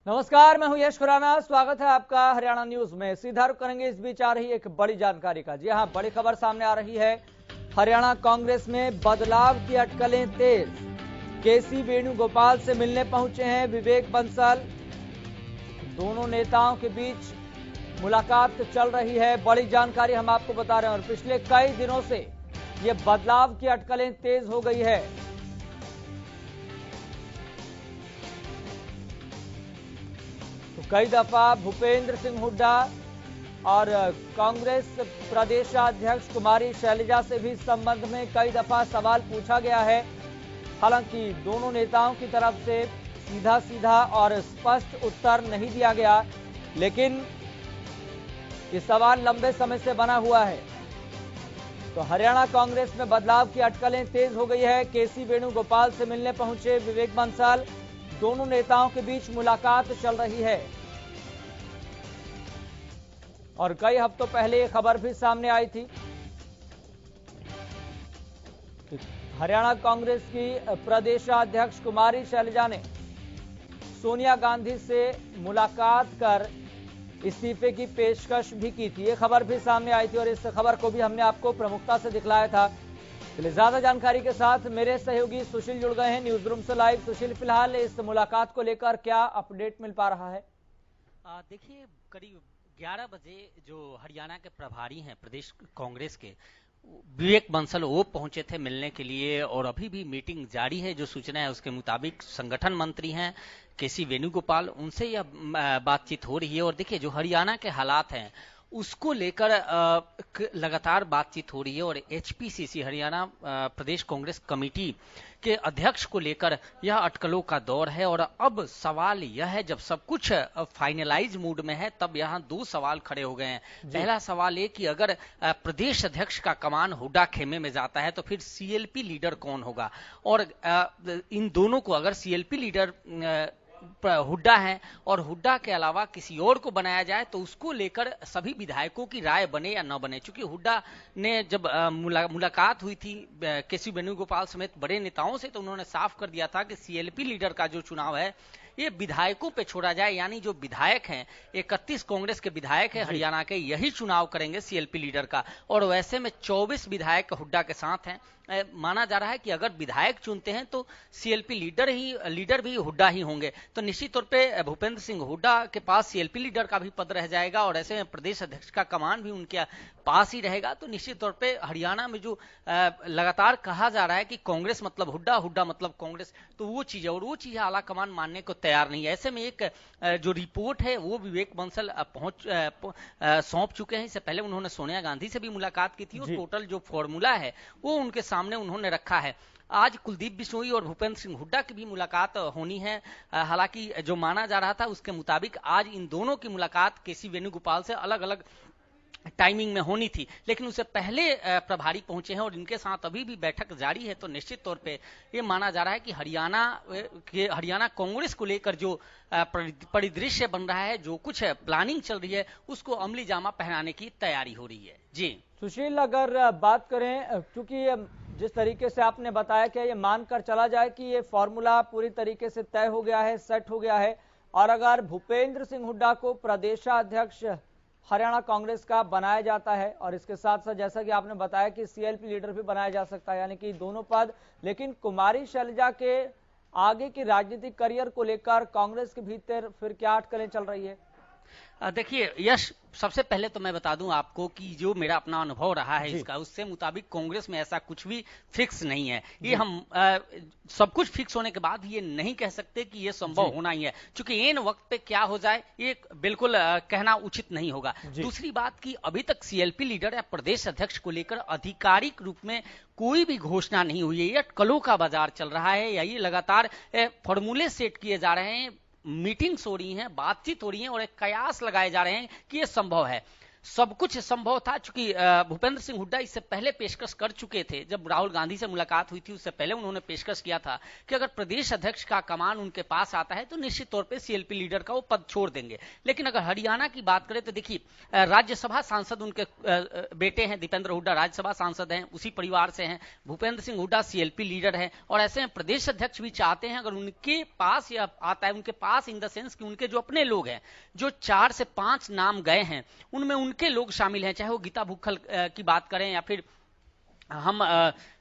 नमस्कार, मैं हूं यश खुराना। स्वागत है आपका हरियाणा न्यूज में। सीधा रुख करेंगे इस बीच आ रही एक बड़ी जानकारी का। जी हां, बड़ी खबर सामने आ रही है। हरियाणा कांग्रेस में बदलाव की अटकलें तेज। केसी वेणुगोपाल से मिलने पहुंचे हैं विवेक बंसल। दोनों नेताओं के बीच मुलाकात चल रही है। बड़ी जानकारी हम आपको बता रहे हैं। और पिछले कई दिनों से ये बदलाव की अटकलें तेज हो गई है। तो कई दफा भूपेंद्र सिंह हुड्डा और कांग्रेस प्रदेशाध्यक्ष कुमारी शैलजा से भी इस संबंध में कई दफा सवाल पूछा गया है। हालांकि दोनों नेताओं की तरफ से सीधा सीधा और स्पष्ट उत्तर नहीं दिया गया, लेकिन ये सवाल लंबे समय से बना हुआ है। तो हरियाणा कांग्रेस में बदलाव की अटकलें तेज हो गई है। केसी वेणुगोपाल से मिलने पहुंचे विवेक बंसल। दोनों नेताओं के बीच मुलाकात चल रही है। और कई हफ्तों पहले ये खबर भी सामने आई थी कि हरियाणा कांग्रेस की प्रदेशाध्यक्ष कुमारी शैलजा ने सोनिया गांधी से मुलाकात कर इस्तीफे की पेशकश भी की थी। ये खबर भी सामने आई थी और इस खबर को भी हमने आपको प्रमुखता से दिखलाया था। चलिए, ज्यादा जानकारी के साथ मेरे सहयोगी सुशील जुड़ गए हैं न्यूज रूम से लाइव। सुशील, फिलहाल इस मुलाकात को लेकर क्या अपडेट मिल पा रहा है? देखिए, करीब 11 बजे जो हरियाणा के प्रभारी हैं प्रदेश कांग्रेस के विवेक बंसल वो पहुंचे थे मिलने के लिए, और अभी भी मीटिंग जारी है। जो सूचना है उसके मुताबिक संगठन मंत्री हैं केसी वेणुगोपाल, उनसे यह बातचीत हो रही है। और देखिए, जो हरियाणा के हालात हैं उसको लेकर लगातार बातचीत हो रही है। और एचपीसीसी हरियाणा प्रदेश कांग्रेस कमेटी के अध्यक्ष को लेकर यह अटकलों का दौर है। और अब सवाल यह है, जब सब कुछ फाइनलाइज मूड में है तब यहाँ दो सवाल खड़े हो गए हैं। पहला सवाल ये कि अगर प्रदेश अध्यक्ष का कमान हुड्डा खेमे में जाता है तो फिर सीएलपी लीडर कौन होगा। और इन दोनों को, अगर सीएलपी लीडर हुड्डा है और हुड्डा के अलावा किसी और को बनाया जाए तो उसको लेकर सभी विधायकों की राय बने या न बने। चूंकि हुड्डा ने जब मुलाकात हुई थी केसी वेणुगोपाल समेत बड़े नेताओं से, तो उन्होंने साफ कर दिया था कि सीएलपी लीडर का जो चुनाव है ये विधायकों पे छोड़ा जाए। यानी जो विधायक हैं, 31 कांग्रेस के विधायक हैं हरियाणा के, यही चुनाव करेंगे सीएलपी लीडर का। और वैसे में 24 विधायक हुड्डा के साथ हैं। माना जा रहा है कि अगर विधायक चुनते हैं तो सीएलपी लीडर भी हुड्डा ही होंगे। तो निश्चित तौर पे भूपेंद्र सिंह हुड्डा के पास सीएलपी लीडर का भी पद रह जाएगा और ऐसे में प्रदेश अध्यक्ष का कमान भी उनके पास ही रहेगा। तो निश्चित तौर पे हरियाणा में जो लगातार कहा जा रहा है कि कांग्रेस मतलब हुड्डा, हुड्डा मतलब कांग्रेस, तो वो चीज है। और वो चीज आला कमान मानने को तैयार नहीं है। ऐसे में एक जो रिपोर्ट है वो विवेक बंसल सौंप चुके हैं। इससे पहले उन्होंने सोनिया गांधी से भी मुलाकात की थी और टोटल जो फॉर्मूला है वो उनके सामने उन्होंने रखा है। आज कुलदीप बिश्नोई और भूपेंद्र सिंह हुड्डा की भी मुलाकात होनी है। हालांकि जो माना जा रहा था उसके मुताबिक आज इन दोनों की मुलाकात केसी वेणुगोपाल से अलग अलग टाइमिंग में होनी थी, लेकिन उससे पहले प्रभारी पहुंचे हैं और इनके साथ अभी भी बैठक जारी है। तो निश्चित तौर पे ये माना जा रहा है कि हरियाणा कांग्रेस को लेकर जो परिदृश्य बन रहा है, जो कुछ प्लानिंग चल रही है, उसको अमली जामा पहनाने की तैयारी हो रही है। जी सुशील, अगर बात करें, क्योंकि जिस तरीके से आपने बताया कि ये मानकर चला जाए कि ये फॉर्मूला पूरी तरीके से तय हो गया है, सेट हो गया है, और अगर भूपेंद्र सिंह हुड्डा को प्रदेशाध्यक्ष हरियाणा कांग्रेस का बनाया जाता है और इसके साथ साथ जैसा कि आपने बताया कि सीएलपी लीडर भी बनाया जा सकता है, यानी कि दोनों पद, लेकिन कुमारी शैलजा के आगे की राजनीतिक करियर को लेकर कांग्रेस के भीतर फिर क्या अटकलें चल रही है? देखिए यश, सबसे पहले तो मैं बता दूं आपको कि जो मेरा अपना अनुभव रहा है इसका, उससे मुताबिक कांग्रेस में ऐसा कुछ भी फिक्स नहीं है। ये हम सब कुछ फिक्स होने के बाद ये नहीं कह सकते कि ये संभव होना ही है, क्योंकि इन वक्त पे क्या हो जाए ये बिल्कुल कहना उचित नहीं होगा। दूसरी बात कि अभी तक सीएलपी लीडर या प्रदेश अध्यक्ष को लेकर आधिकारिक रूप में कोई भी घोषणा नहीं हुई है। ये अटकलों का बाजार चल रहा है या ये लगातार फॉर्मूले सेट किए जा रहे हैं, मीटिंग्स हो रही हैं, बातचीत हो रही है और एक कयास लगाए जा रहे हैं कि यह संभव है। सब कुछ संभव था, चूंकि भूपेंद्र सिंह हुड्डा इससे पहले पेशकश कर चुके थे। जब राहुल गांधी से मुलाकात हुई थी उससे पहले उन्होंने पेशकश किया था कि अगर प्रदेश अध्यक्ष का कमान उनके पास आता है तो निश्चित तौर पे सीएलपी लीडर का वो पद छोड़ देंगे। लेकिन अगर हरियाणा की बात करें तो देखिए, राज्यसभा सांसद उनके बेटे हैं, दीपेंद्र हुड्डा राज्यसभा सांसद हैं, उसी परिवार से हैं। भूपेंद्र सिंह हुड्डा सीएलपी लीडर है, और ऐसे में प्रदेश अध्यक्ष भी चाहते हैं अगर उनके पास यह आता है, उनके पास इन द सेंस कि उनके जो अपने लोग हैं, जो 4 से 5 नाम गए हैं उनमें उनके लोग शामिल हैं, चाहे वो गीता भुक्खल की बात करें या फिर हम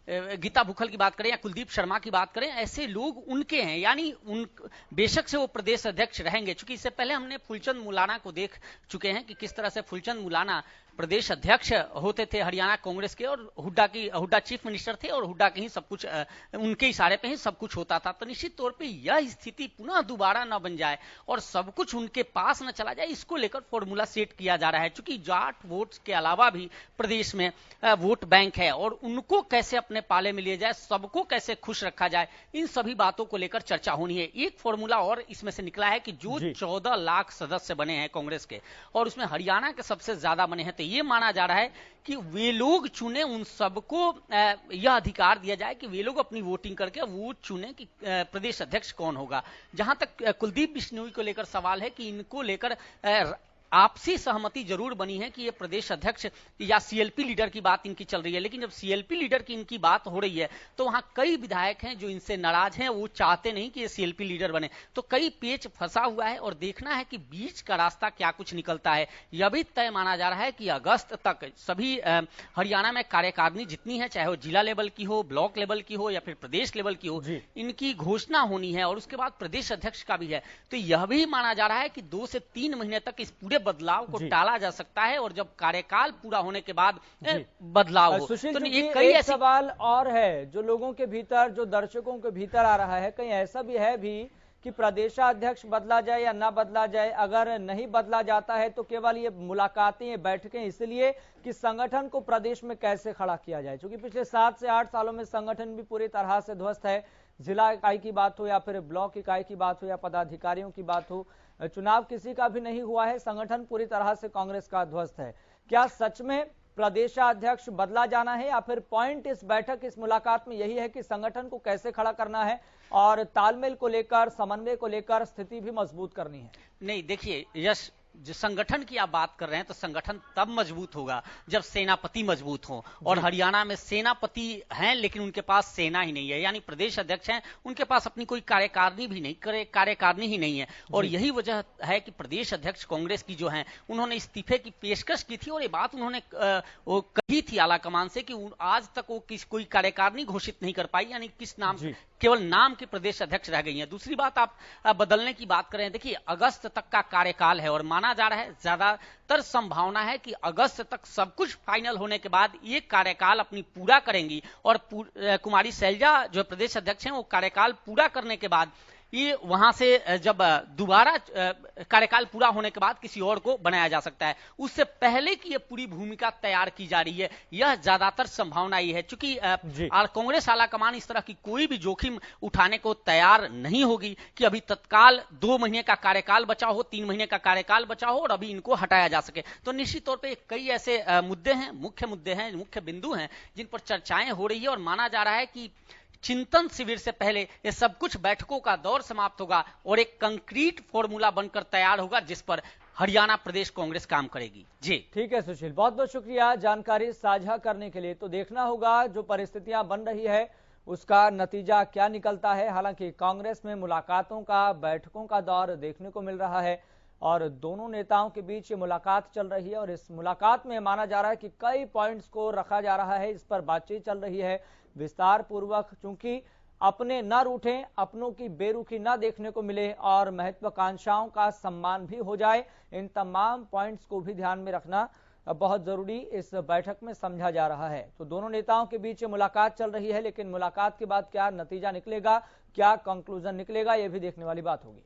गीता भुक्खल की बात करें या कुलदीप शर्मा की बात करें, ऐसे लोग उनके हैं। यानी उन बेशक से वो प्रदेश अध्यक्ष रहेंगे, क्योंकि इससे पहले हमने फुलचंद मुलाना को देख चुके हैं कि किस तरह से फुलचंद मुलाना प्रदेश अध्यक्ष होते थे हरियाणा कांग्रेस के, और हुड्डा चीफ मिनिस्टर थे और हुड्डा के ही सब कुछ, उनके इशारे पे ही सब कुछ होता था। तो निश्चित तौर पे यह स्थिति पुनः दोबारा न बन जाए और सब कुछ उनके पास न चला जाए, इसको लेकर फॉर्मूला सेट किया जा रहा है। क्योंकि जाट वोट के अलावा भी प्रदेश में वोट बैंक है और उनको कैसे अपने पाले में लिया जाए, सबको कैसे खुश रखा जाए, इन सभी बातों को लेकर चर्चा होनी है। एक फॉर्मूला और इसमें से निकला है कि जो 14 लाख सदस्य बने हैं कांग्रेस के और उसमें हरियाणा के सबसे ज्यादा बने हैं, तो ये माना जा रहा है कि वे लोग चुने, उन सबको यह अधिकार दिया जाए कि वे लोग अपनी वोटिंग करके वो चुने कि प्रदेश अध्यक्ष कौन होगा। जहां तक कुलदीप बिश्नोई को लेकर सवाल है कि इनको लेकर आपसी सहमति जरूर बनी है कि ये प्रदेश अध्यक्ष या सीएलपी लीडर की बात इनकी चल रही है, लेकिन जब सीएलपी लीडर की इनकी बात हो रही है तो वहां कई विधायक हैं जो इनसे नाराज हैं, वो चाहते नहीं कि ये सीएलपी लीडर बने। तो कई पेच फंसा हुआ है और देखना है कि बीच का रास्ता क्या कुछ निकलता है। यह भी तय माना जा रहा है कि अगस्त तक सभी हरियाणा में कार्यकारिणी जितनी है, चाहे वो जिला लेवल की हो, ब्लॉक लेवल की हो या फिर प्रदेश लेवल की हो, इनकी घोषणा होनी है और उसके बाद प्रदेश अध्यक्ष का भी है। तो यह भी माना जा रहा है कि 2 से 3 महीने तक इस पूरे बदलाव को टाला जा सकता है और जब कार्यकाल पूरा होने के बाद बदलाव हो। सुशील, तो एक सवाल और है जो लोगों के भीतर, जो दर्शकों के भीतर आ रहा है, कहीं ऐसा भी है भी कि प्रदेशाध्यक्ष बदला जाए या ना बदला जाए, अगर नहीं बदला जाता है तो केवल ये मुलाकातें, ये बैठकें इसलिए कि संगठन को प्रदेश में कैसे खड़ा किया जाए, क्योंकि पिछले 7 से 8 सालों में संगठन भी पूरी तरह से ध्वस्त है। जिला इकाई की बात हो या फिर ब्लॉक इकाई की बात हो या पदाधिकारियों की बात हो, चुनाव किसी का भी नहीं हुआ है, संगठन पूरी तरह से कांग्रेस का ध्वस्त है। क्या सच में प्रदेशाध्यक्ष बदला जाना है या फिर पॉइंट इस बैठक, इस मुलाकात में यही है कि संगठन को कैसे खड़ा करना है और तालमेल को लेकर, समन्वय को लेकर स्थिति भी मजबूत करनी है? नहीं, देखिए यश, जो संगठन की आप बात कर रहे हैं तो संगठन तब मजबूत होगा जब सेनापति मजबूत हो, और हरियाणा में सेनापति हैं लेकिन उनके पास सेना ही नहीं है। यानी प्रदेश अध्यक्ष हैं, उनके पास अपनी कोई कार्यकारिणी भी नहीं, कार्यकारिणी ही नहीं है। और यही वजह है कि प्रदेश अध्यक्ष कांग्रेस की जो हैं, उन्होंने इस्तीफे की पेशकश की थी और ये बात उन्होंने कही थी आला कमान से कि आज तक वो कोई कार्यकारिणी घोषित नहीं कर पाई, यानी किस नाम, केवल नाम के प्रदेश अध्यक्ष रह गई हैं। दूसरी बात, आप बदलने की बात करें, देखिए अगस्त तक का कार्यकाल है और माना जा रहा है, ज्यादातर संभावना है कि अगस्त तक सब कुछ फाइनल होने के बाद ये कार्यकाल अपनी पूरा करेंगी और कुमारी शैलजा जो प्रदेश अध्यक्ष हैं वो कार्यकाल पूरा करने के बाद ये वहां से जब दोबारा कार्यकाल पूरा होने के बाद किसी और को बनाया जा सकता है, उससे पहले की ये पूरी भूमिका तैयार की जा रही है। यह ज्यादातर संभावना ही है, क्योंकि कांग्रेस आला कमान इस तरह की कोई भी जोखिम उठाने को तैयार नहीं होगी कि अभी तत्काल 2 महीने का कार्यकाल बचा हो, 3 महीने का कार्यकाल बचा हो और अभी इनको हटाया जा सके। तो निश्चित तौर पर कई ऐसे मुद्दे हैं, मुख्य बिंदु हैं जिन पर चर्चाएं हो रही है और माना जा रहा है कि चिंतन शिविर से पहले ये सब कुछ बैठकों का दौर समाप्त होगा और एक कंक्रीट फॉर्मूला बनकर तैयार होगा जिस पर हरियाणा प्रदेश कांग्रेस काम करेगी। जी ठीक है सुशील, बहुत बहुत शुक्रिया जानकारी साझा करने के लिए। तो देखना होगा जो परिस्थितियां बन रही है उसका नतीजा क्या निकलता है। हालांकि कांग्रेस में मुलाकातों का, बैठकों का दौर देखने को मिल रहा है और दोनों नेताओं के बीच ये मुलाकात चल रही है और इस मुलाकात में माना जा रहा है कि कई पॉइंट्स को रखा जा रहा है, इस पर बातचीत चल रही है विस्तार पूर्वक, चूंकि अपने न रूठें, अपनों की बेरुखी न देखने को मिले और महत्वाकांक्षाओं का सम्मान भी हो जाए, इन तमाम पॉइंट्स को भी ध्यान में रखना बहुत जरूरी इस बैठक में समझा जा रहा है। तो दोनों नेताओं के बीच मुलाकात चल रही है, लेकिन मुलाकात के बाद क्या नतीजा निकलेगा, क्या कंक्लूजन निकलेगा, यह भी देखने वाली बात होगी।